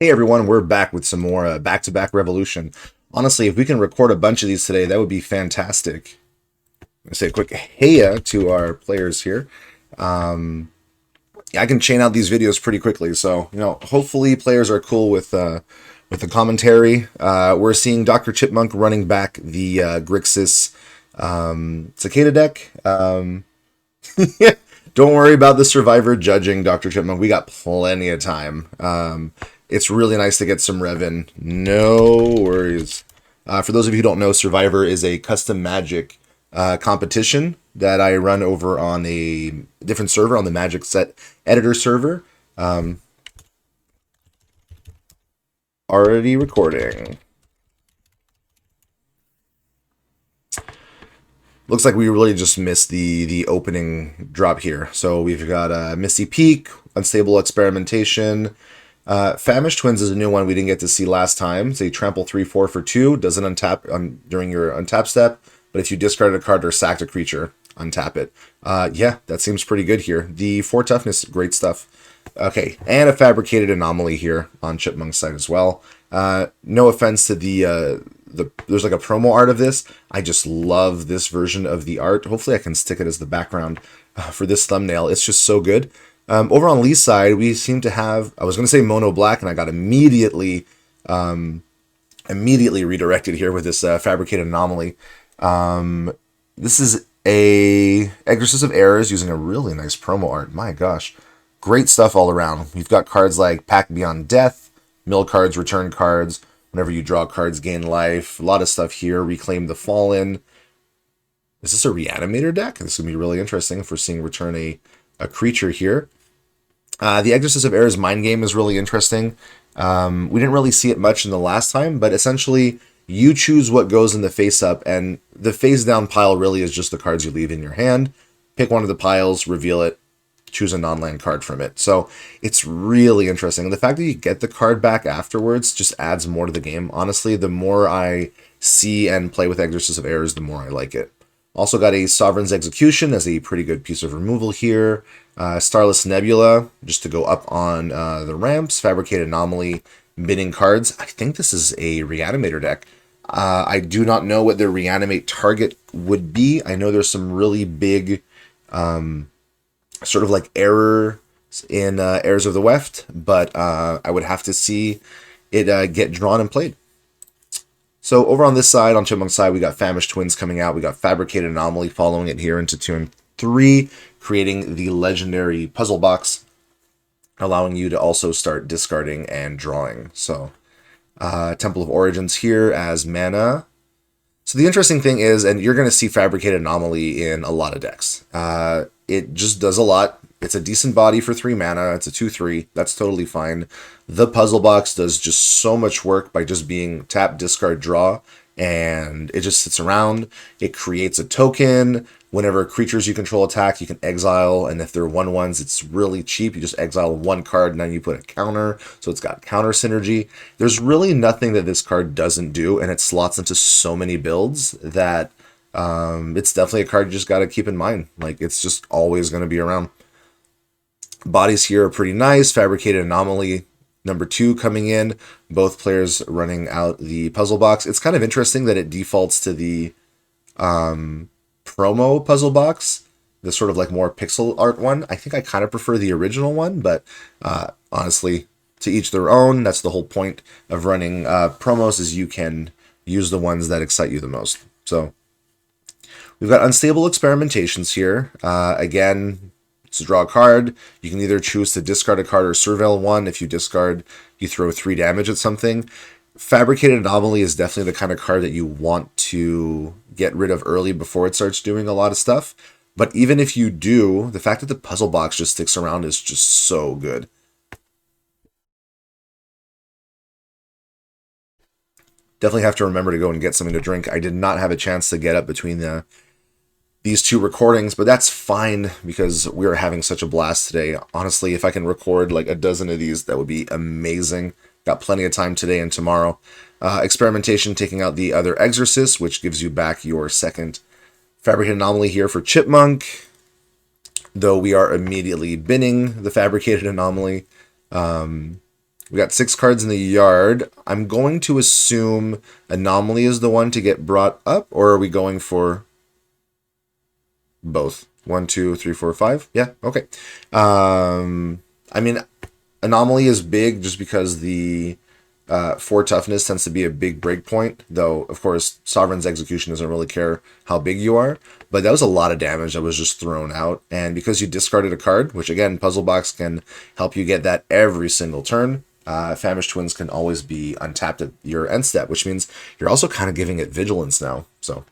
Hey everyone, we're back with some more back-to-back Revolution. Honestly, if we can record a bunch of these today, that would be fantastic. I say a quick heya to our players here. Um, yeah, I can chain out these videos pretty quickly, so hopefully players are cool with the commentary. We're seeing Dr. Chipmunk running back the Grixis Cicada deck. Don't worry about the survivor judging, Dr. Chipmunk. We got plenty of time. It's really nice to get some Revan. No worries. For those of you who don't know, Survivor is a custom Magic competition that I run over on a different server, on the Magic Set Editor server. Already recording. Looks like we really just missed the opening drop here. So we've got Misty Peak, Unstable Experimentation. Famished Twins is a new one we didn't get to see last time. It's a trample 3/4 for 2. Doesn't untap during your untap step, but if you discard a card or sacked a creature, untap it. Yeah, that seems pretty good here. The 4 toughness, great stuff. Okay, and a fabricated anomaly here on Chipmunk's side as well. No offense to the there's like a promo art of this. I just love this version of the art. Hopefully I can stick it as the background for this thumbnail. It's just so good. Over on Lee's side, we seem to have, I was going to say mono black, and I got immediately redirected here with this fabricated anomaly. This is a Exorcist of Errors using a really nice promo art. My gosh. Great stuff all around. We've got cards like Pact Beyond Death, mill cards, return cards. Whenever you draw cards, gain life. A lot of stuff here. Reclaim the Fallen. Is this a Reanimator deck? This is going to be really interesting if we're seeing return a creature here. The Exorcist of Errors Mind Game is really interesting. We didn't really see it much in the last time, but essentially you choose what goes in the face up, and the face down pile really is just the cards you leave in your hand. Pick one of the piles, reveal it, choose a non-land card from it. So it's really interesting. And the fact that you get the card back afterwards just adds more to the game. Honestly, the more I see and play with Exorcist of Errors, the more I like it. Also got a Sovereign's Execution as a pretty good piece of removal here. Starless Nebula, just to go up on the ramps. Fabricated Anomaly, binning cards. I think this is a Reanimator deck. I do not know what their Reanimate target would be. I know there's some really big sort of like error in Heirs of the Weft, but I would have to see it get drawn and played. So over on this side, on Chipmunk's side, we got Famished Twins coming out. We got Fabricated Anomaly following it here into 2 and 3, creating the legendary puzzle box, allowing you to also start discarding and drawing. So Temple of Origins here as mana. So the interesting thing is, and you're going to see Fabricated Anomaly in a lot of decks. It just does a lot. It's a decent body for 3 mana. It's a 2/3. That's totally fine. The puzzle box does just so much work by just being tap, discard, draw, and it just sits around. It creates a token. Whenever creatures you control attack, you can exile, and if they're 1/1s, it's really cheap. You just exile 1 card, and then you put a counter, so it's got counter synergy. There's really nothing that this card doesn't do, and it slots into so many builds that it's definitely a card you just got to keep in mind. Like, it's just always going to be around. Bodies here are pretty nice. Fabricated Anomaly number 2 coming in. Both players running out the puzzle box. It's kind of interesting that it defaults to the promo puzzle box, the sort of like more pixel art one. I think I kind of prefer the original one, but honestly, to each their own. That's the whole point of running promos, is you can use the ones that excite you the most. So we've got Unstable Experimentations here. Again, to draw a card, you can either choose to discard a card or surveil one. If you discard, you throw 3 damage at something. Fabricated Anomaly is definitely the kind of card that you want to get rid of early before it starts doing a lot of stuff. But even if you do, the fact that the puzzle box just sticks around is just so good. Definitely have to remember to go and get something to drink. I did not have a chance to get up between these 2 recordings, but that's fine because we are having such a blast today. Honestly, if I can record like a dozen of these, that would be amazing. Got plenty of time today and tomorrow. Experimentation taking out the other Exorcist, which gives you back your second Fabricated Anomaly here for Chipmunk, though we are immediately binning the Fabricated Anomaly. We got 6 cards in the yard. I'm going to assume Anomaly is the one to get brought up, or are we going for both? 1, 2, 3, 4, 5? Yeah, okay. I mean, Anomaly is big just because the 4 toughness tends to be a big breakpoint, though, of course, Sovereign's Execution doesn't really care how big you are. But that was a lot of damage that was just thrown out. And because you discarded a card, which again, Puzzle Box can help you get that every single turn, Famished Twins can always be untapped at your end step, which means you're also kind of giving it Vigilance now. So,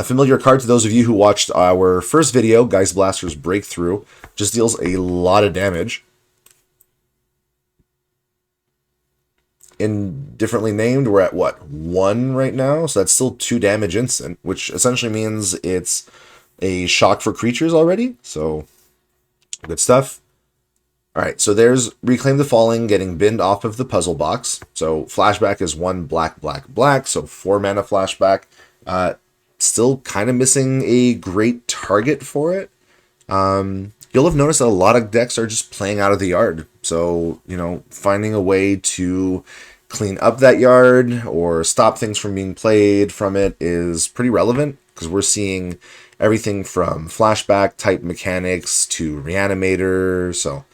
familiar card to those of you who watched our first video, Geist Blaster's Breakthrough, just deals a lot of damage. Indifferently named, we're at what, 1 right now, so that's still 2 damage instant, which essentially means it's a shock for creatures already, so good stuff. All right, so there's Reclaim the Falling getting binned off of the puzzle box. So flashback is 1 black, black, black, so 4 mana flashback. Still kind of missing a great target for it. You'll have noticed that a lot of decks are just playing out of the yard. So, you know, finding a way to clean up that yard or stop things from being played from it is pretty relevant, because we're seeing everything from flashback type mechanics to reanimator. So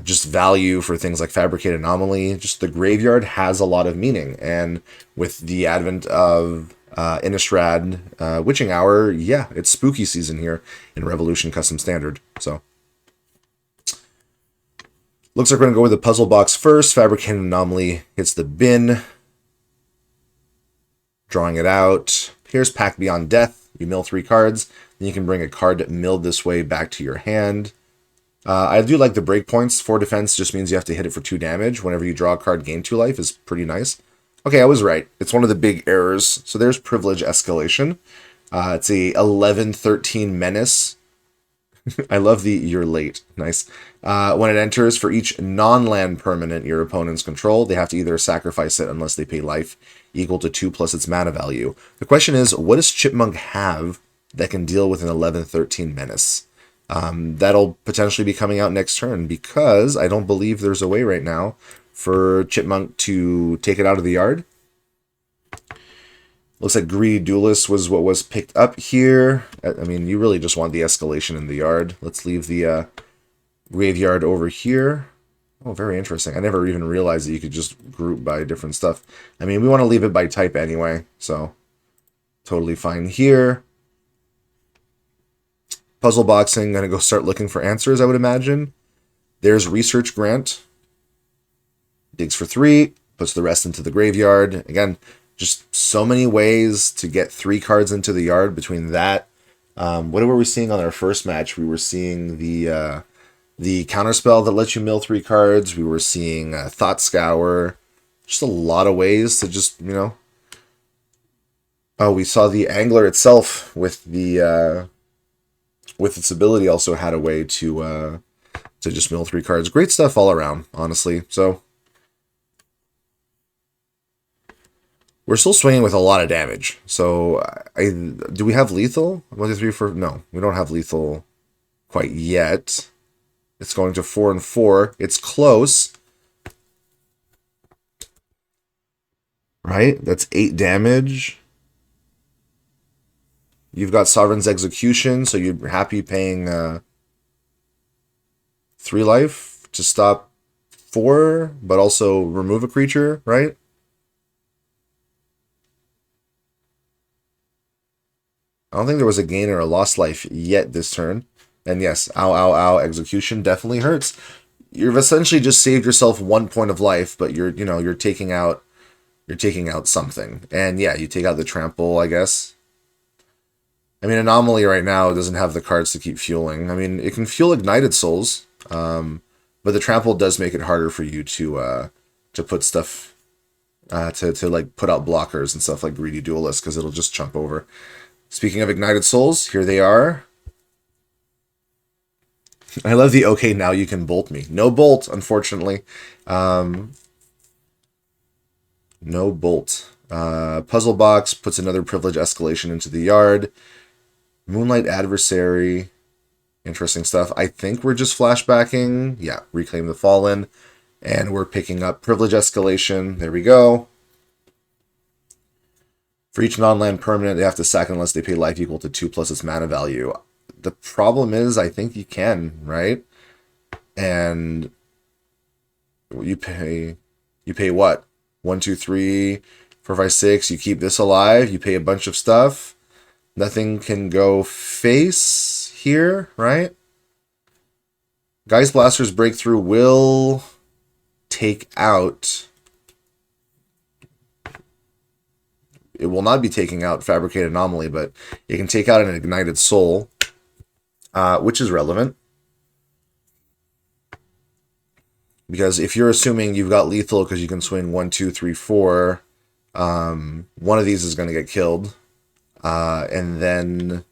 just value for things like Fabricated Anomaly. Just the graveyard has a lot of meaning. And with the advent of Innistrad Witching Hour, yeah, it's spooky season here in Revolution Custom Standard. So looks like we're going to go with the puzzle box first. Fabricated Anomaly hits the bin. Drawing it out. Here's Pact Beyond Death. You mill 3 cards. Then you can bring a card milled this way back to your hand. I do like the breakpoints. 4 defense just means you have to hit it for 2 damage. Whenever you draw a card, gain 2 life is pretty nice. Okay, I was right. It's one of the big errors. So there's Privilege Escalation. It's a 11-13 Menace. I love the "you're late." Nice. When it enters, for each non-land permanent your opponents control, they have to either sacrifice it unless they pay life equal to 2 plus its mana value. The question is, what does Chipmunk have that can deal with an 11-13 Menace? That'll potentially be coming out next turn, because I don't believe there's a way right now for Chipmunk to take it out of the yard. Looks like Greedy Duelist was what was picked up here. I mean, you really just want the escalation in the yard. Let's leave the graveyard over here. Oh, very interesting. I never even realized that you could just group by different stuff. I mean, we want to leave it by type anyway, so totally fine here. Puzzle boxing, gonna go start looking for answers, I would imagine. There's Research Grant. Digs for 3, puts the rest into the graveyard. Again, just so many ways to get 3 cards into the yard between that. What were we seeing on our first match? We were seeing the counterspell that lets you mill 3 cards. We were seeing Thought Scour. Just a lot of ways to just, you know. Oh, we saw the Angler itself with the with its ability also had a way to just mill 3 cards. Great stuff all around, honestly. So we're still swinging with a lot of damage. So do we have lethal? 1, 2, 3, 4. No, we don't have lethal quite yet. It's going to 4 and 4. It's close. Right? That's 8 damage. You've got Sovereign's Execution, so you're happy paying 3 life to stop 4, but also remove a creature, right? I don't think there was a gain or a lost life yet this turn. And yes, ow, ow, ow, execution definitely hurts. You've essentially just saved yourself 1 point of life, but you're taking out something. And yeah, you take out the trample, I guess. I mean, Anomaly right now doesn't have the cards to keep fueling. I mean, it can fuel Ignited Souls, but the trample does make it harder for you to put stuff to like put out blockers and stuff like Greedy Duelist, because it'll just chump over. Speaking of Ignited Souls, here they are. I love the "okay, now you can bolt me." No bolt, unfortunately. No bolt. Puzzle box puts another Privilege Escalation into the yard. Moonlight Adversary. Interesting stuff. I think we're just flashbacking. Yeah, Reclaim the Fallen. And we're picking up Privilege Escalation. There we go. For each non-land permanent, they have to sack unless they pay life equal to 2 plus its mana value. The problem is, I think you can, right? And you pay what? 1, 2, 3, 4, 5, 6. You keep this alive. You pay a bunch of stuff. Nothing can go face here, right? Geist Blaster's Breakthrough will take out... It will not be taking out Fabricated Anomaly, but it can take out an Ignited Soul, which is relevant. Because if you're assuming you've got lethal because you can swing 1, 2, 3, 4, one of these is going to get killed. And then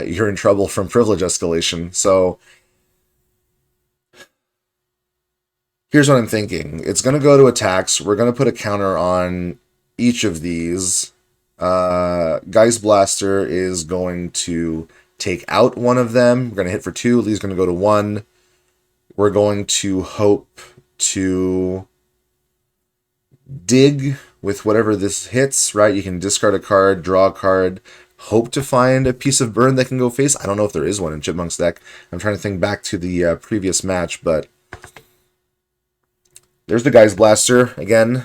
you're in trouble from Privilege Escalation. So here's what I'm thinking. It's going to go to attacks. We're going to put a counter on each of these. Geist Blaster is going to take out one of them. We're going to hit for 2. Lee's going to go to 1. We're going to hope to dig with whatever this hits, right? You can discard a card, draw a card, hope to find a piece of burn that can go face. I don't know if there is one in Chipmunk's deck. I'm trying to think back to the previous match, but there's the Geist Blaster again.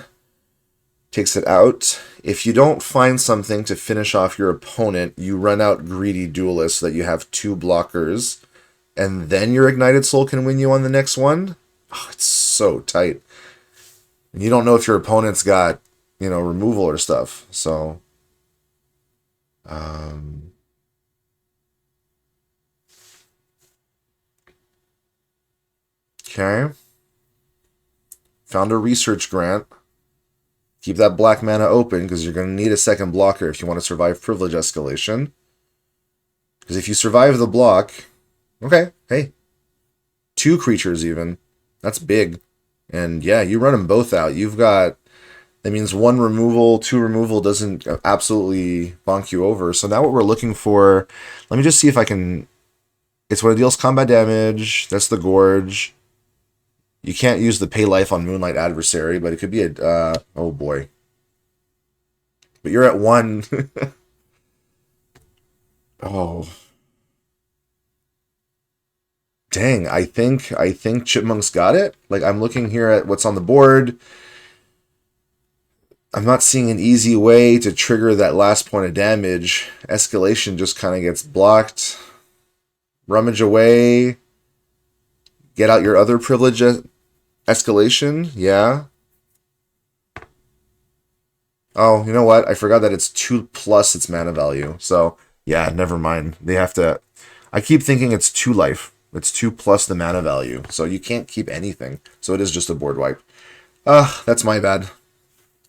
Takes it out. If you don't find something to finish off your opponent, you run out Greedy Duelist so that you have 2 blockers, and then your Ignited Soul can win you on the next one. Oh, it's so tight. And you don't know if your opponent's got, removal or stuff. So, okay. Found a research grant. Keep that black mana open because you're going to need a second blocker if you want to survive Privilege Escalation. Because if you survive the block... Okay, hey. 2 creatures even. That's big. And yeah, you run them both out. You've got... That means 1 removal, 2 removal doesn't absolutely bonk you over. So now what we're looking for... Let me just see if I can... It's when it deals combat damage. That's the Gorge. You can't use the pay life on Moonlight Adversary, but it could be a... oh boy. But you're at 1. Oh. Dang, I think Chipmunk's got it. Like, I'm looking here at what's on the board. I'm not seeing an easy way to trigger that last point of damage. Escalation just kind of gets blocked. Rummage away. Get out your other Privilege Escalation. Yeah. Oh, you know what? I forgot that it's 2 plus its mana value. So, yeah, never mind. They have to... I keep thinking it's 2 life. It's 2 plus the mana value. So you can't keep anything. So it is just a board wipe. That's my bad.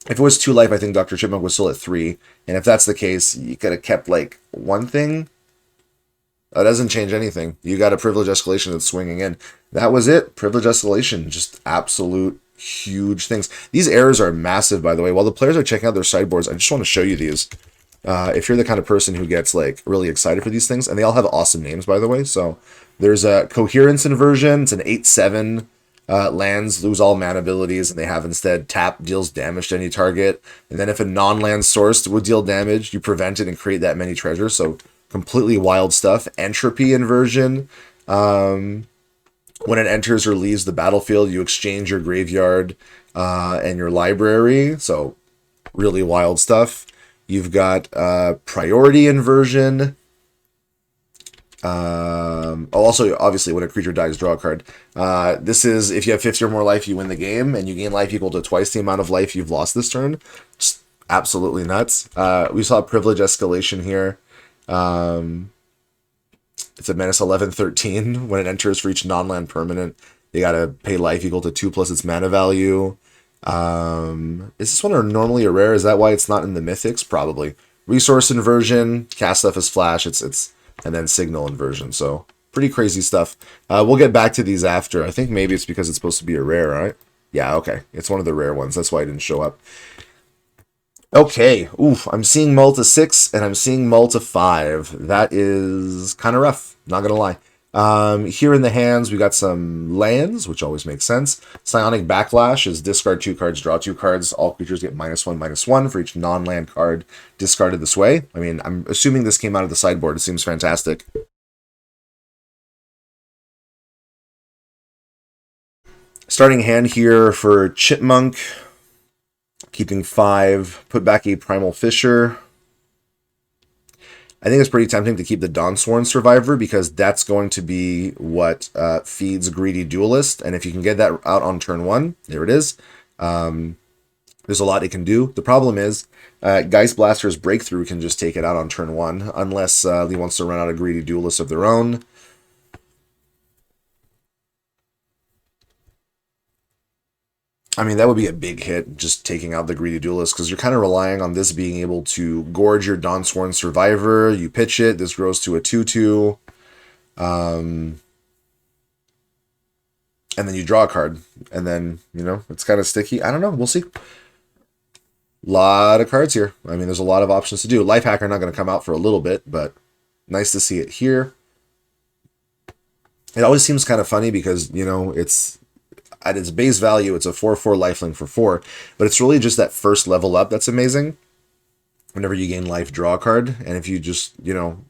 If it was 2 life, I think Dr. Chipmunk was still at 3. And if that's the case, you could have kept, like, 1 thing. That doesn't change anything. You got a Privilege Escalation that's swinging in. That was it. Privilege Escalation. Just absolute huge things. These errors are massive, by the way. While the players are checking out their sideboards, I just want to show you these. If you're the kind of person who gets, like, really excited for these things. And they all have awesome names, by the way. So there's a Coherence Inversion. It's an 8/7. Lands lose all mana abilities, and they have instead tap deals damage to any target. And then if a non-land source would deal damage, you prevent it and create that many treasures. So completely wild stuff. Entropy Inversion. When it enters or leaves the battlefield, you exchange your graveyard and your library. So really wild stuff. You've got Priority Inversion. Also, obviously, when a creature dies, draw a card. This is, if you have 50 or more life, you win the game, and you gain life equal to twice the amount of life you've lost this turn. Just absolutely nuts. We saw Privilege Escalation here. It's a Menace 11/13. When it enters for each non-land permanent, they gotta pay life equal to 2 plus its mana value. Is this one normally a rare? Is that why it's not in the Mythics? Probably. Resource Inversion, cast stuff as flash. It's and then Signal Inversion. So pretty crazy stuff. We'll get back to these after. I think maybe it's because it's supposed to be a rare, right? Yeah, okay. It's one of the rare ones. That's why it didn't show up. Okay. Oof. I'm seeing Malta 6 and I'm seeing Malta 5. That is kind of rough. Not going to lie. Here in the hands, we got some lands, which always makes sense. Psionic Backlash is discard 2 cards, draw 2 cards. All creatures get -1/-1 for each non-land card discarded this way. I mean, I'm assuming this came out of the sideboard. It seems fantastic. Starting hand here for Chipmunk, keeping 5, put back a Primal Fissure. I think it's pretty tempting to keep the Dawnsworn Survivor because that's going to be what feeds Greedy Duelist. And if you can get that out on turn 1, there it is. There's a lot it can do. The problem is Geist Blaster's Breakthrough can just take it out on turn 1 unless he wants to run out a Greedy Duelist of their own. I mean, that would be a big hit, just taking out the Greedy Duelist, because you're kind of relying on this being able to gorge your Dawnsworn Survivor. You pitch it, this grows to a 2/2. And then you draw a card. And then, you know, it's kind of sticky. I don't know. We'll see. Lot of cards here. I mean, there's a lot of options to do. Lifehacker not going to come out for a little bit, but nice to see it here. It always seems kind of funny because, you know, it's at its base value, it's a 4/4 lifelink for 4, but it's really just that first level up that's amazing. Whenever you gain life, draw a card, and if you just, you know,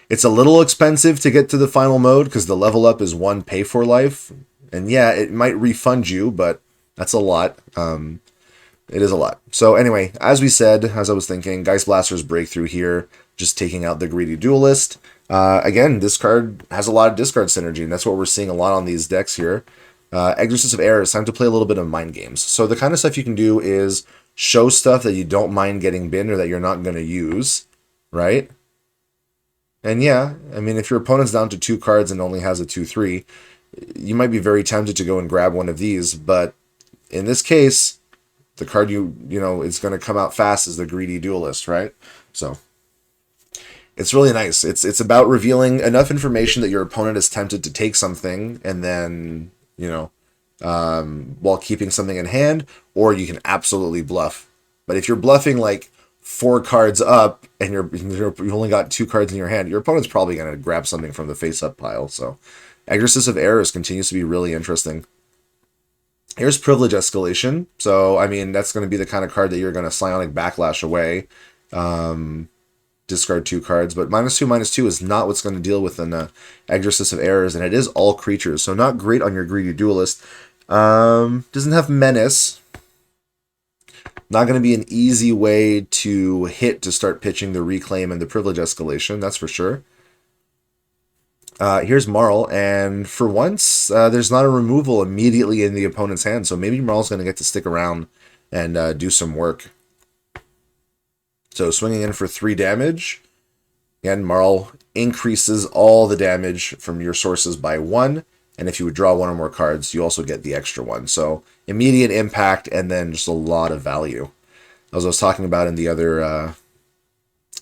it's a little expensive to get to the final mode because the level up is 1 pay for life, and yeah, it might refund you, but that's a lot. It is a lot. So anyway, as we said, as I was thinking, Geist Blaster's Breakthrough here, just taking out the Greedy Duelist. Again, this card has a lot of discard synergy, and that's what we're seeing a lot on these decks here. Exorcist of Errors, time to play a little bit of mind games. So the kind of stuff you can do is show stuff that you don't mind getting binned or that you're not going to use, right? And yeah, I mean, if your opponent's down to 2 cards and only has a 2/3, you might be very tempted to go and grab one of these, but in this case, the card you know is going to come out fast is the Greedy Duelist, right? So it's really nice. It's about revealing enough information that your opponent is tempted to take something, and then, you know, while keeping something in hand, or you can absolutely bluff. But if you're bluffing like 4 cards up and you've only got 2 cards in your hand, your opponent's probably going to grab something from the face-up pile. So Exorcist of Errors continues to be really interesting. Here's Privilege Escalation. So, I mean, that's going to be the kind of card that you're going to Psionic Backlash away. Discard 2 cards, but -2/-2 is not what's going to deal with an Exorcist of Errors, and it is all creatures, so not great on your Greedy Duelist. Doesn't have Menace. Not going to be an easy way to hit to start pitching the Reclaim and the Privilege Escalation, that's for sure. Here's Marl, and for once, there's not a removal immediately in the opponent's hand, so maybe Marl's going to get to stick around and do some work. So swinging in for 3 damage. Again, Marl increases all the damage from your sources by 1, and if you would draw 1 or more cards, you also get the extra 1. So immediate impact, and then just a lot of value. As I was talking about in the other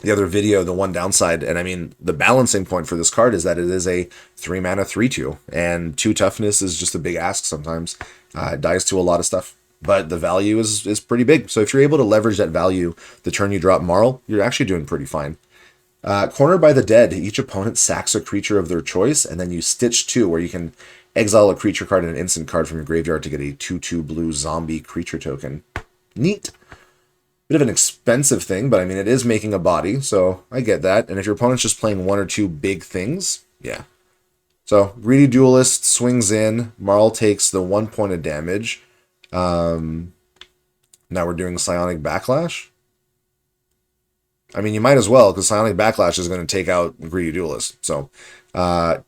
video, the one downside, and I mean, the balancing point for this card is that it is a 3 mana 3/2, and 2 toughness is just a big ask sometimes. It dies to a lot of stuff, but the value is pretty big. So if you're able to leverage that value the turn you drop Marl, you're actually doing pretty fine. Cornered by the Dead, each opponent sacks a creature of their choice, and then you stitch 2, where you can exile a creature card and an instant card from your graveyard to get a 2/2 blue zombie creature token. Neat. Bit of an expensive thing, but I mean, it is making a body, so I get that. And if your opponent's just playing 1 or 2 big things, yeah. So, Greedy Duelist swings in. Marl takes the 1 point of damage. Now we're doing Psionic Backlash. I mean, you might as well, because Psionic Backlash is going to take out Greedy Duelist. So,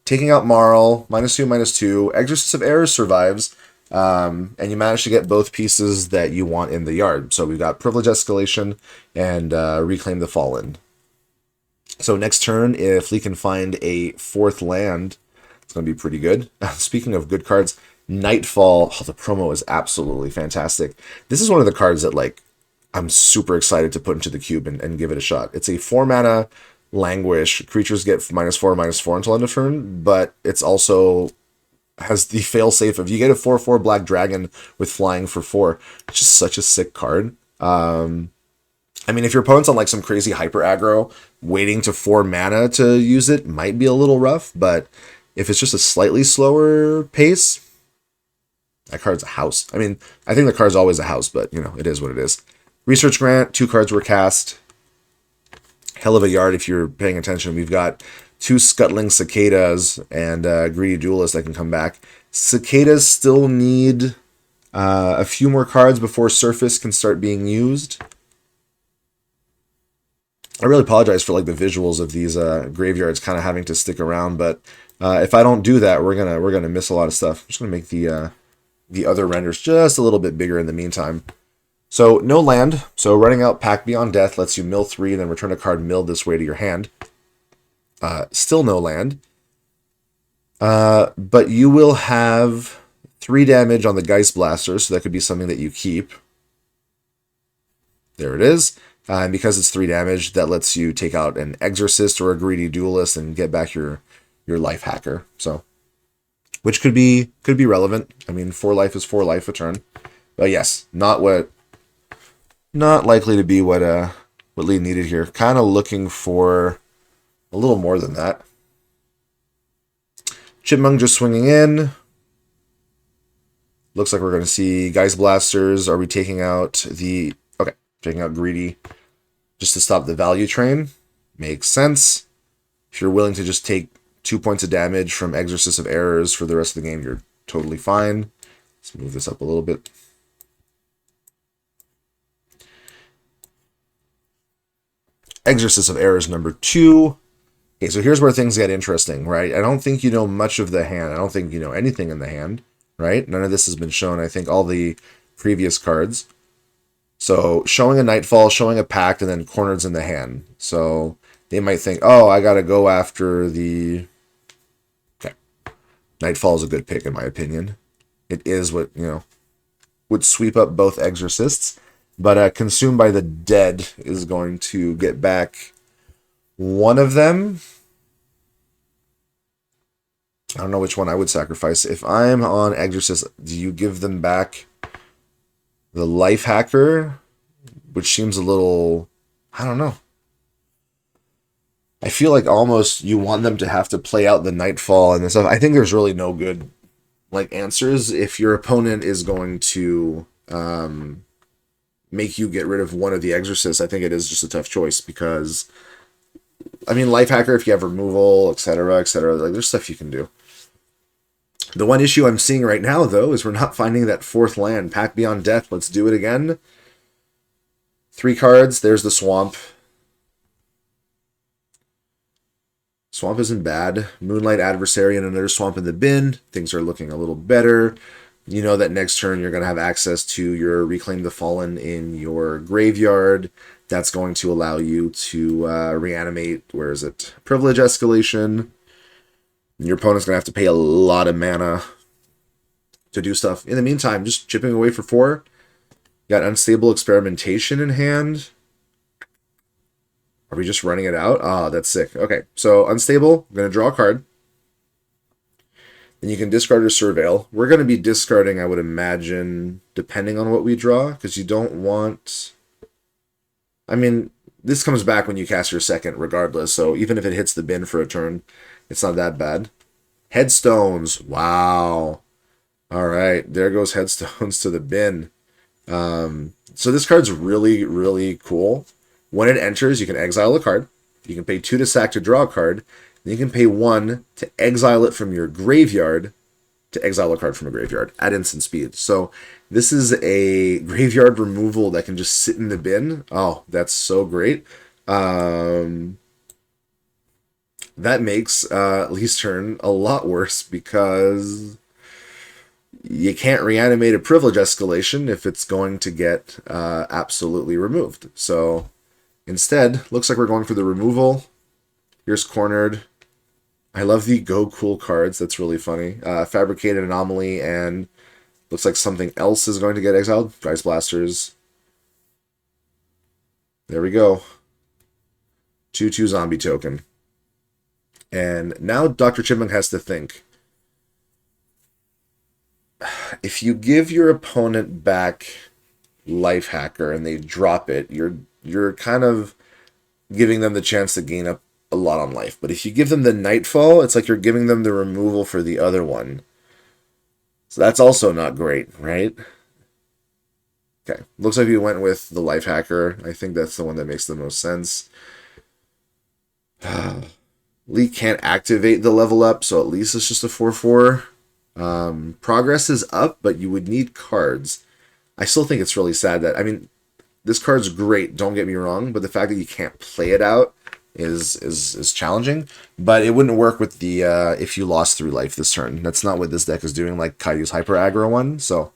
taking out Marl, -2/-2. Exorcist of Errors survives. And you manage to get both pieces that you want in the yard. So we've got Privilege Escalation and Reclaim the Fallen. So next turn, if we can find a 4th land, it's going to be pretty good. Speaking of good cards, Nightfall, the promo is absolutely fantastic. This is one of the cards that, like, I'm super excited to put into the cube and give it a shot. It's a 4 mana Languish. Creatures get -4/-4 until end of turn, but it's also has the failsafe of you get a 4/4 black dragon with flying for 4. It's just such a sick card. I mean, if your opponent's on like some crazy hyper aggro, waiting to 4 mana to use it might be a little rough, but If it's just a slightly slower pace, that card's a house. I mean, I think the card's always a house, but, you know, it is what it is. Research Grant, 2 cards were cast. Hell of a yard if you're paying attention. We've got 2 Scuttling Cicadas and Greedy Duelist that can come back. Cicadas still need a few more cards before Surface can start being used. I really apologize for like the visuals of these graveyards kind of having to stick around, but if I don't do that, we're gonna miss a lot of stuff. I'm just gonna make the other renders just a little bit bigger in the meantime. So no land. So running out Pact Beyond Death lets you mill 3, then return a card milled this way to your hand. Still no land. But you will have 3 damage on the Geist Blaster, so that could be something that you keep. There it is. And because it's 3 damage, that lets you take out an Exorcist or a Greedy Duelist and get back your Life Hacker. So, which could be relevant. I mean, 4 life is 4 life a turn. But yes, not likely to be what Lee needed here. Kind of looking for a little more than that. Chipmunk just swinging in. Looks like we're going to see Geist Blasters. Are we taking out the... Okay, taking out Greedy just to stop the value train. Makes sense. If you're willing to just take 2 points of damage from Exorcist of Errors for the rest of the game, you're totally fine. Let's move this up a little bit. Exorcist of Errors number 2. Okay, so here's where things get interesting, right? I don't think you know much of the hand. I don't think you know anything in the hand, right? None of this has been shown. I think all the previous cards. So showing a Nightfall, showing a Pact, and then Cornered's in the hand. So they might think, oh, I got to go after the... Okay. Nightfall is a good pick, in my opinion. It is what, you know, would sweep up both Exorcists. But Consumed by the Dead is going to get back one of them. I don't know which one I would sacrifice. If I'm on Exorcist, do you give them back the Life Hacker? Which seems a little... I don't know. I feel like almost you want them to have to play out the Nightfall and stuff. I think there's really no good like answers. If your opponent is going to make you get rid of one of the Exorcists, I think it is just a tough choice because... I mean, Life Hacker, if you have removal, etc., like, there's stuff you can do. The one issue I'm seeing right now, though, is we're not finding that 4th land. Pact Beyond Death, let's do it again. 3 cards, there's the Swamp. Swamp isn't bad. Moonlight Adversary and another Swamp in the bin. Things are looking a little better. You know that next turn you're going to have access to your Reclaim the Fallen in your graveyard. That's going to allow you to reanimate, where is it? Privilege Escalation. Your opponent's going to have to pay a lot of mana to do stuff. In the meantime, just chipping away for 4. You got Unstable Experimentation in hand. Are we just running it out? Ah, that's sick. Okay, so Unstable, I'm going to draw a card. Then you can discard or Surveil. We're going to be discarding, I would imagine, depending on what we draw, because you don't want... I mean, this comes back when you cast your second regardless, so even if it hits the bin for a turn, it's not that bad. Headstones. Wow. All right, there goes Headstones to the bin. So this card's really, really cool. When it enters, you can exile a card. You can pay 2 to sack to draw a card. Then you can pay 1 to exile it from your graveyard to exile a card from a graveyard at instant speed. So this is a graveyard removal that can just sit in the bin. Oh, that's so great. That makes Lee's turn a lot worse because you can't reanimate a Privilege Escalation if it's going to get absolutely removed. So instead, looks like we're going for the removal. Here's Cornered. I love the Go Cool cards. That's really funny. Fabricated Anomaly, and looks like something else is going to get exiled. Geist Blasters. There we go. 2/2 zombie token. And now Dr. Chipmunk has to think. If you give your opponent back Life Hacker and they drop it, you're kind of giving them the chance to gain up a lot on life. But if you give them the Nightfall, it's like you're giving them the removal for the other one. So that's also not great, right? Okay, looks like we went with the Life Hacker. I think that's the one that makes the most sense. Lee can't activate the level up, so at least it's just a 4/4. Progress is up, but you would need cards. I still think it's really sad that, I mean, this card's great, don't get me wrong, but the fact that you can't play it out is challenging. But it wouldn't work with the if you lost 3 life this turn. That's not what this deck is doing, like Kaiu's Hyper Aggro one, so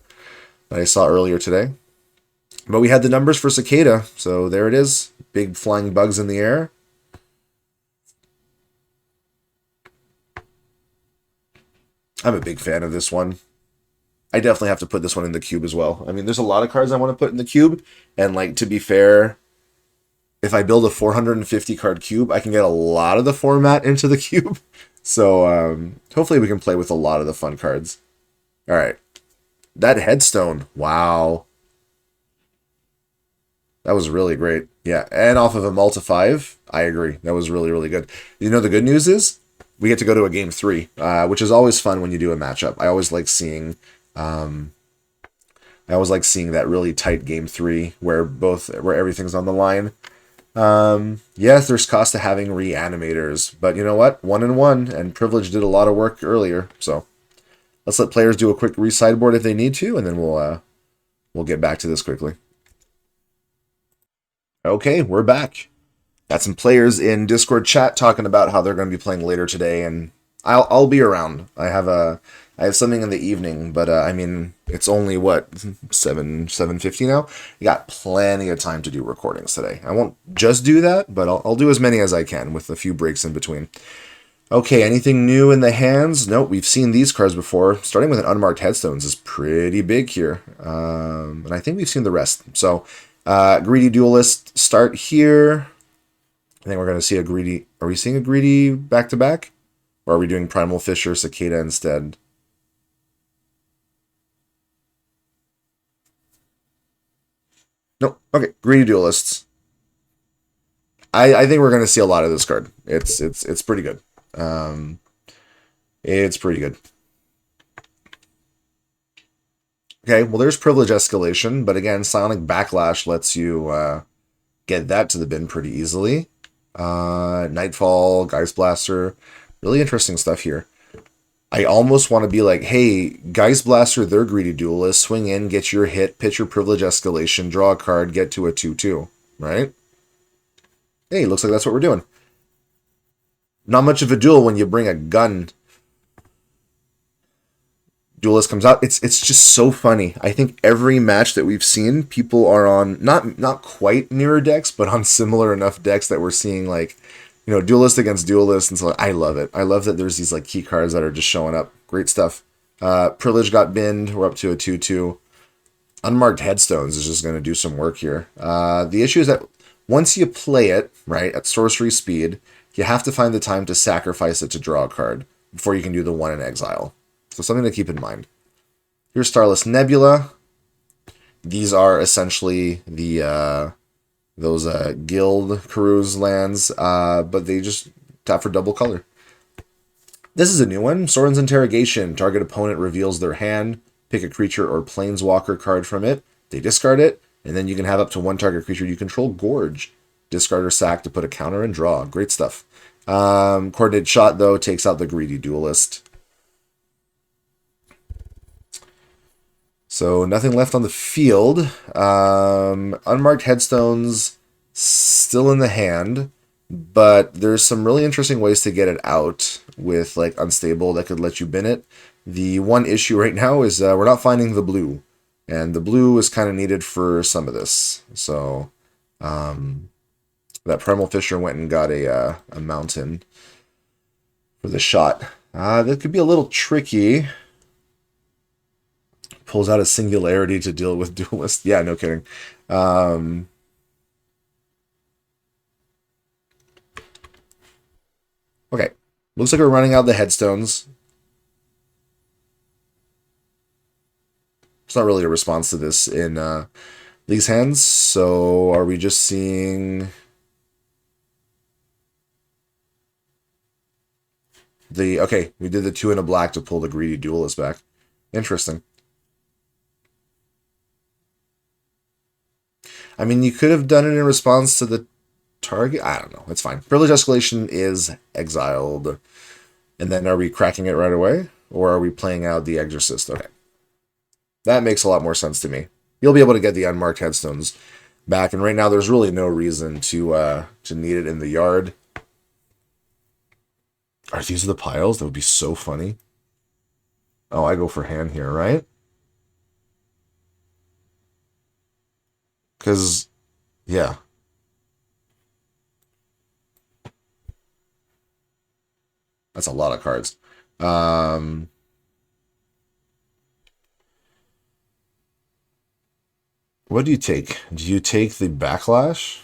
that I saw earlier today. But we had the numbers for Cicada, so there it is. Big flying bugs in the air. I'm a big fan of this one. I definitely have to put this one in the cube as well. I mean, there's a lot of cards I want to put in the cube, and like, to be fair, if I build a 450 card cube, I can get a lot of the format into the cube. So hopefully we can play with a lot of the fun cards. All right. That headstone. Wow. That was really great. Yeah, and off of a Malta 5, I agree. That was really, really good. You know, the good news is we get to go to a game 3, which is always fun when you do a matchup. I always like seeing that really tight game 3 where everything's on the line. Yes, there's cost to having reanimators, but you know what? 1-1, and Privilege did a lot of work earlier. So let's let players do a quick resideboard if they need to, and then we'll get back to this quickly. Okay, we're back. Got some players in Discord chat talking about how they're going to be playing later today, and I'll be around. I have something in the evening, but I mean, it's only what 7:50 now. You got plenty of time to do recordings today. I won't just do that, but I'll do as many as I can with a few breaks in between. Okay, anything new in the hands? Nope, we've seen these cards before. Starting with an Unmarked Headstones is pretty big here, and I think we've seen the rest. So. Greedy Duelist start here. I think we're going to see a Greedy. Are we seeing a Greedy back-to-back? Or are we doing Primal Fisher, Cicada instead? Nope. Okay, Greedy Duelists. I think we're going to see a lot of this card. It's pretty good. It's pretty good. Okay, well, there's Privilege Escalation, but again, Psionic Backlash lets you get that to the bin pretty easily. Nightfall, Geist Blaster, really interesting stuff here. I almost want to be like, hey, Geist Blaster, they're Greedy Duelist, swing in, get your hit, pitch your Privilege Escalation, draw a card, get to a 2/2, right? Hey, looks like that's what we're doing. Not much of a duel when you bring a gun. Duelist comes out. It's just so funny. I think every match that we've seen, people are on not quite mirror decks, but on similar enough decks that we're seeing, like, you know, Duelist against Duelist, and so I love it. I love that there's these like key cards that are just showing up. Great stuff. Privilege got binned. We're up to a 2/2. Unmarked Headstones is just going to do some work here. The issue is that once you play it, right, at sorcery speed, you have to find the time to sacrifice it to draw a card before you can do the 1 in exile. So something to keep in mind. Here's Starless Nebula. These are essentially the those Guild Cruise lands, but they just tap for double color. This is a new one. Sorin's Interrogation. Target opponent reveals their hand. Pick a creature or planeswalker card from it. They discard it, and then you can have up to 1 target creature you control gorge. Discard or sack to put a counter and draw. Great stuff. Coordinated Shot, though, takes out the Greedy Duelist. So nothing left on the field. Unmarked Headstones still in the hand, but there's some really interesting ways to get it out with like Unstable that could let you bin it. The one issue right now is we're not finding the blue, and the blue is kind of needed for some of this. So that Primal Fisher went and got a mountain for the shot. That could be a little tricky. Pulls out a Singularity to deal with Duelist. Yeah, no kidding. Okay. Looks like we're running out of the headstones. It's not really a response to this in League's hands. So are we just seeing... Okay, we did the 2 and a black to pull the Greedy Duelist back. Interesting. I mean, you could have done it in response to the target. I don't know. It's fine. Privilege Escalation is exiled. And then are we cracking it right away? Or are we playing out the Exorcist? Okay. That makes a lot more sense to me. You'll be able to get the unmarked headstones back. And right now, there's really no reason to need it in the yard. Are these the piles? That would be so funny. Oh, I go for hand here, right? Because, yeah. That's a lot of cards. What do you take? Do you take the Backlash?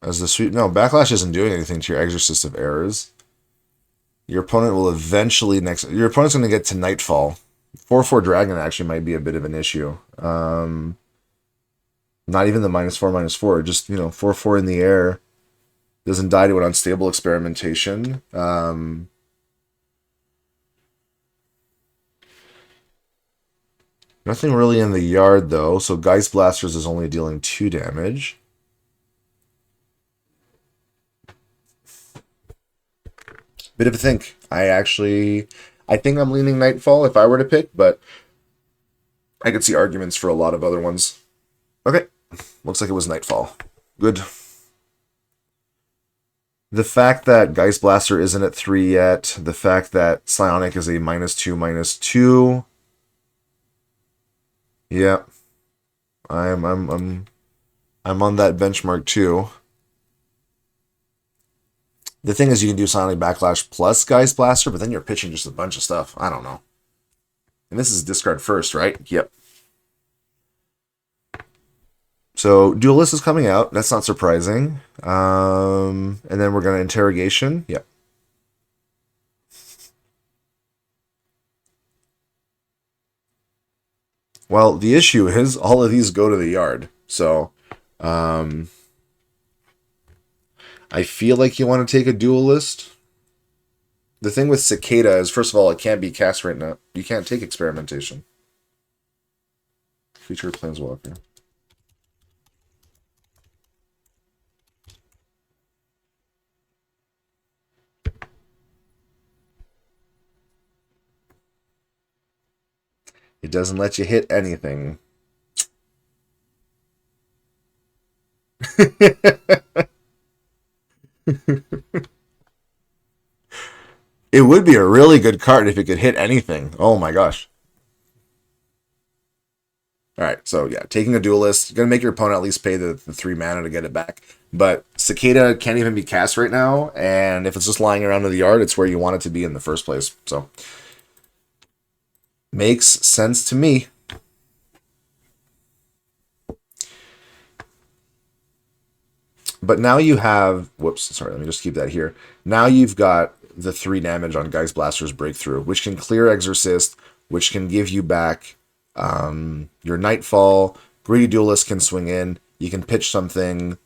As the sweep? No, Backlash isn't doing anything to your Exorcist of Errors. Your opponent will eventually Your opponent's going to get to Nightfall. 4/4 Dragon actually might be a bit of an issue. Not even the -4/-4. Just, 4/4 in the air. Doesn't die to an unstable experimentation. Nothing really in the yard, though. So Geist Blasters is only dealing 2 damage. Bit of a think. I think I'm leaning Nightfall if I were to pick, but I could see arguments for a lot of other ones. Okay. Looks like it was Nightfall. Good. The fact that Geist Blaster isn't at 3 yet, the fact that Psionic is a -2/-2. Yeah. I'm on that benchmark too. The thing is, you can do Psionic Backlash plus Geist Blaster, but then you're pitching just a bunch of stuff. I don't know. And this is discard first, right? Yep. So Duelist is coming out. That's not surprising. And then we're going to Interrogation. Yep. Well, the issue is all of these go to the yard. So I feel like you want to take a Duelist. The thing with Cicada is, first of all, it can't be cast right now. You can't take Experimentation. Feature Planeswalker. It doesn't let you hit anything. It would be a really good card if it could hit anything. Oh my gosh. Alright, so yeah, taking a Duelist. You're going to make your opponent at least pay the 3 mana to get it back. But Cicada can't even be cast right now, and if it's just lying around in the yard, it's where you want it to be in the first place. So, makes sense to me. But now you have... Whoops, sorry, let me just keep that here. Now you've got the 3 damage on Geist Blaster's Breakthrough, which can clear Exorcist, which can give you back your Nightfall. Greedy Duelist can swing in. You can pitch something,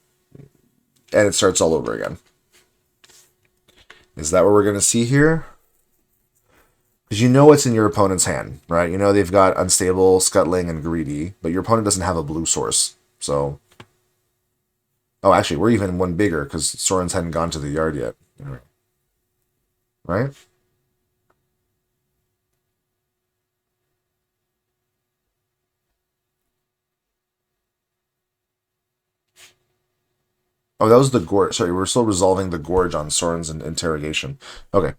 and it starts all over again. Is that what we're going to see here? Because you know what's in your opponent's hand, right? You know they've got Unstable, Scuttling, and Greedy, but your opponent doesn't have a blue source. So... Oh, actually, we're even one bigger, because Soren's hadn't gone to the yard yet. Right? Oh, that was the Gorge. Sorry, we're still resolving the Gorge on Soren's Interrogation. Okay.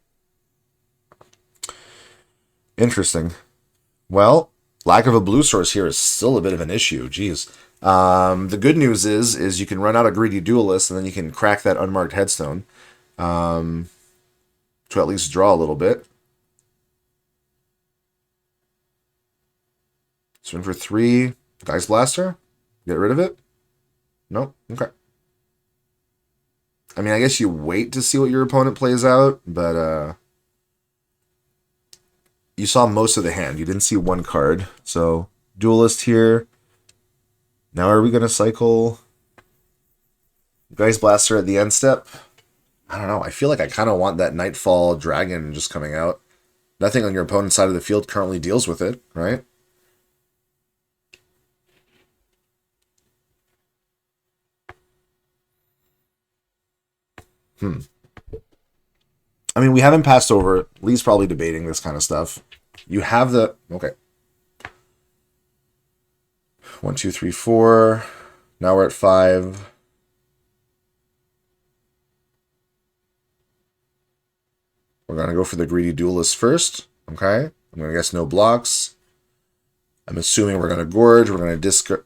Interesting. Well, lack of a blue source here is still a bit of an issue. Jeez. The good news is you can run out a Greedy Duelist, and then you can crack that unmarked headstone to at least draw a little bit. Swing for 3. Geist Blaster. Get rid of it? Nope. Okay. I mean, I guess you wait to see what your opponent plays out, but you saw most of the hand. You didn't see one card. So, Duelist here. Now are we going to cycle Geist Blaster at the end step? I don't know. I feel like I kind of want that Nightfall Dragon just coming out. Nothing on your opponent's side of the field currently deals with it, right? Hmm. I mean, we haven't passed over. Lee's probably debating this kind of stuff. You have the... Okay. 1, 2, 3, 4. Now we're at 5. We're going to go for the Greedy Duelist first. Okay. I'm going to guess no blocks. I'm assuming we're going to Gorge. We're going to discard...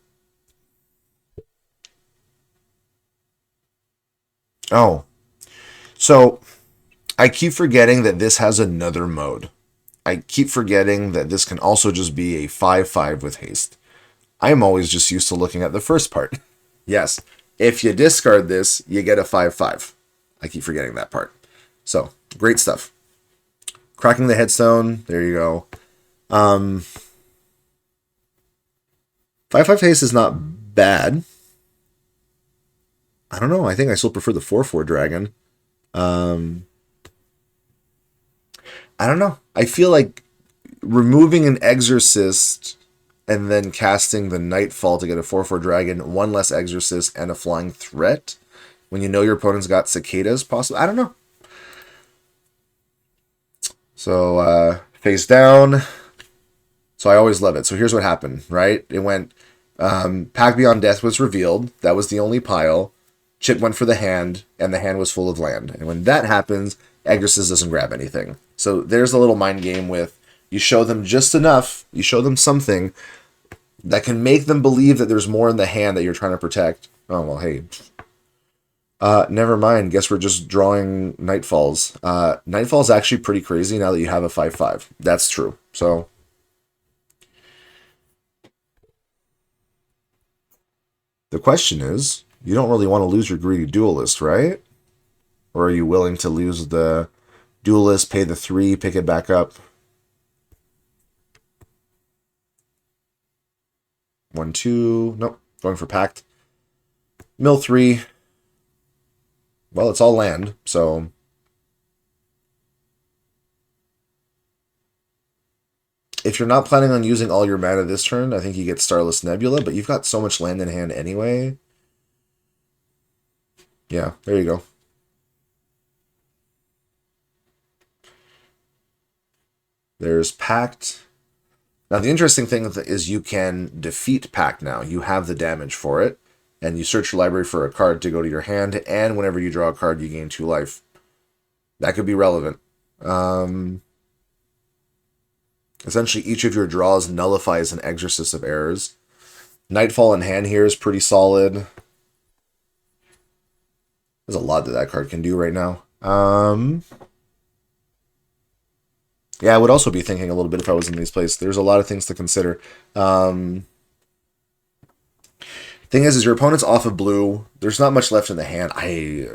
Oh. So, I keep forgetting that this has another mode. I keep forgetting that this can also just be a 5/5 with haste. I am always just used to looking at the first part. Yes, if you discard this, you get a 5/5. I keep forgetting that part. So, great stuff. Cracking the Headstone, there you go. 5/5 haste is not bad. I don't know, I think I still prefer the 4/4 dragon. I don't know. I feel like removing an Exorcist and then casting the Nightfall to get a 4/4 dragon, one less Exorcist, and a flying threat when you know your opponent's got cicadas, possibly. I don't know. So, face down. So I always love it. So here's what happened, right? It went, Pact Beyond Death was revealed. That was the only pile. Chip went for the hand, and the hand was full of land. And when that happens, Exorcist doesn't grab anything. So there's a little mind game with, you show them just enough, you show them something that can make them believe that there's more in the hand that you're trying to protect. Oh, well, hey. Never mind. Guess we're just drawing Nightfalls. Nightfall's actually pretty crazy now that you have a 5/5. That's true. So, the question is, you don't really want to lose your Greedy Duelist, right? Or are you willing to lose the Duelist, pay the 3, pick it back up? 1, 2. Nope. Going for Pact. Mill 3. Well, it's all land, so... If you're not planning on using all your mana this turn, I think you get Starless Nebula, but you've got so much land in hand anyway. Yeah, there you go. There's Pact. Now, the interesting thing is you can defeat Pact now. You have the damage for it, and you search your library for a card to go to your hand, and whenever you draw a card, you gain 2 life. That could be relevant. Essentially, each of your draws nullifies an Exorcist of Errors. Nightfall in hand here is pretty solid. There's a lot that card can do right now. Yeah, I would also be thinking a little bit if I was in these places. There's a lot of things to consider. Thing is your opponent's off of blue. There's not much left in the hand. I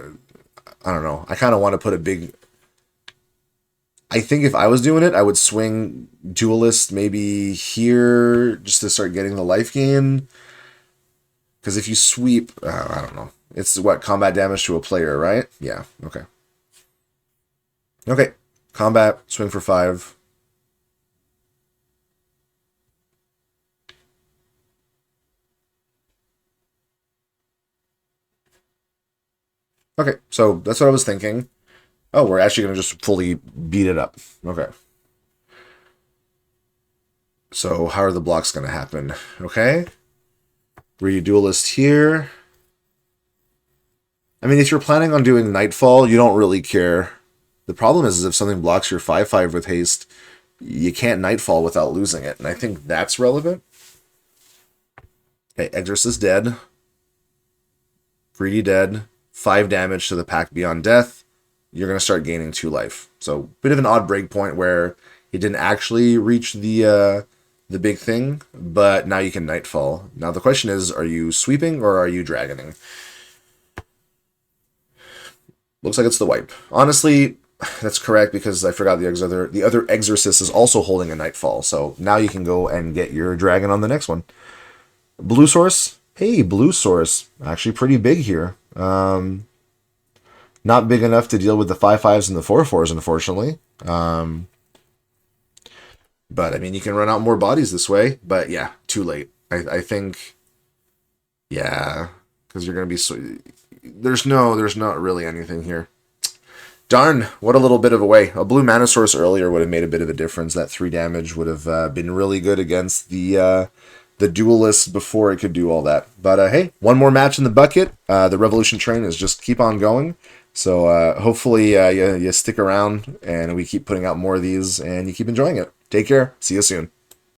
don't know. I kind of want to put a big... I think if I was doing it, I would swing Duelist maybe here just to start getting the life gain. Because if you sweep... I don't know. It's what? Combat damage to a player, right? Yeah, okay. Okay. Combat, swing for 5. Okay, so that's what I was thinking. Oh, we're actually going to just fully beat it up. Okay. So how are the blocks going to happen? Okay. Greedy Duelist here. I mean, if you're planning on doing Nightfall, you don't really care. The problem is if something blocks your 5/5 with haste, you can't Nightfall without losing it. And I think that's relevant. Okay, Exorcist dead. Greedy dead. 5 damage to the Pact Beyond Death. You're going to start gaining 2 life. So, bit of an odd break point where it didn't actually reach the big thing, but now you can Nightfall. Now the question is, are you sweeping or are you dragoning? Looks like it's the wipe. Honestly, that's correct because I forgot the other Exorcist is also holding a Nightfall. So now you can go and get your dragon on the next one. Blue Source. Hey, Blue Source. Actually pretty big here. Not big enough to deal with the 5/5s and the 4/4s, unfortunately. But I mean, you can run out more bodies this way. But yeah, too late. I think, yeah, because you're gonna be there's not really anything here. Darn, what a little bit of a way. A blue mana source earlier would have made a bit of a difference. That 3 damage would have been really good against the duelists before it could do all that. But hey, one more match in the bucket. The Revolution train is just keep on going. So hopefully you stick around and we keep putting out more of these and you keep enjoying it. Take care. See you soon.